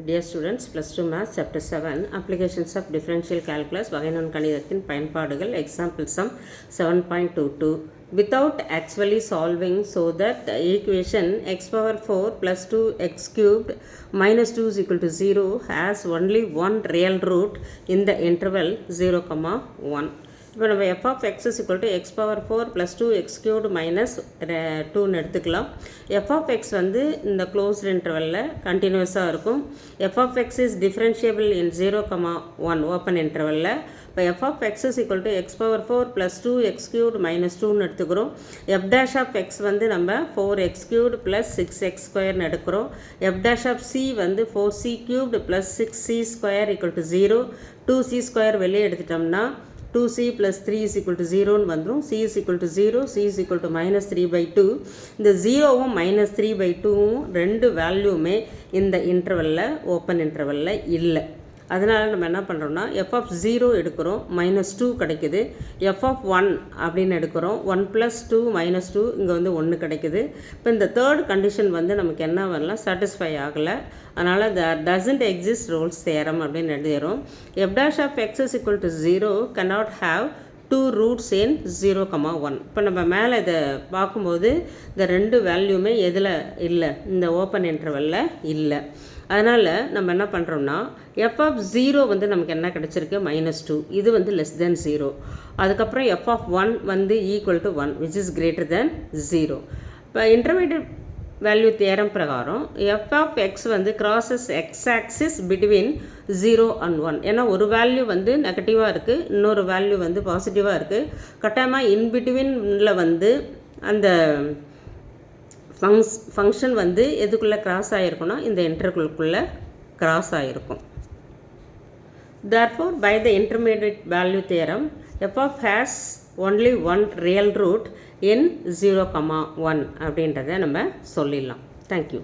Dear students, plus 2 maths chapter 7 applications of differential calculus வகைநுண் கணிதத்தின் பயன்பாடுகள் example sum 7.22 without actually solving so that the equation x power 4 plus 2x cubed minus 2 is equal to 0 has only one real root in the interval 0, 1. இப்போ நம்ம f of x is equal to x power 4 plus 2x cubed minus 2ன்னு எடுத்துக்கலாம். f of x வந்து இந்த closed intervalல கண்டினியூஸாக இருக்கும். f of x is differentiable in 0, 1 open intervalல. இப்போ f of x is equal to x power 4 plus 2x cubed minus 2ன்னு எடுத்துக்கிறோம். f dash of x வந்து நம்ம 4x cubed plus 6x squareன்னு எடுக்கிறோம். f dash of c வந்து 4c cubed plus 6c square equal to 0. 2c square வெளியே எடுத்துட்டோம்னா 2c plus 3 is equal to 0 வந்துரும். c is equal to 0, c is equal to minus 3 by 2. இந்த 0வும் minus 3 by 2வும் ரெண்டு வேல்யூமே இந்த இன்டர்வலில் open இன்டர்வலில் இல்லை. அதனால் நம்ம என்ன பண்ணுறோம்னா f of 0 எடுக்கிறோம், minus 2 கிடைக்குது. f of 1 அப்படின்னு எடுக்கிறோம், 1 plus 2 minus 2 இங்கே வந்து 1 கிடைக்குது. இப்போ இந்த தேர்ட் கண்டிஷன் வந்து நமக்கு என்ன வரலாம், சாட்டிஸ்ஃபை ஆகலை. அதனால் doesn't exist Rolle's theorem அப்படின்னு எழுதிடுறோம். f dash of x is equal to 0 cannot have two roots in 0, 1. இப்போ நம்ம மேலே இதை பார்க்கும்போது இந்த ரெண்டு வேல்யூமே எதில் இல்லை, இந்த ஓப்பன் இன்டர்வலில் இல்லை. அதனால் நம்ம என்ன பண்ணுறோம்னா f of 0 வந்து நமக்கு என்ன கிடச்சிருக்கு, -2. இது வந்து less than 0. அதுக்கப்புறம் f of 1 வந்து equal to 1 which is greater than 0. இப்போ இன்டர்மீடியட் வேல்யூ தியரம் பிரகாரம் f of x வந்து crosses x axis between 0 and 1. ஏன்னா ஒரு வேல்யூ வந்து நெகட்டிவாக இருக்குது, இன்னொரு வேல்யூ வந்து பாசிட்டிவாக இருக்குது. கட்டாயமாக இன்பிட்வீனில் வந்து அந்த ஃபங்க்ஷன் வந்து எதுக்குள்ளே கிராஸ் ஆகிருக்குன்னா இந்த இன்டர்வலுக்குள்ளே கிராஸ் ஆகிருக்கும். Therefore, by the intermediate value theorem, f of has only one real root in 0, 1 அப்படின்றத நம்ம சொல்லிடலாம். Thank you.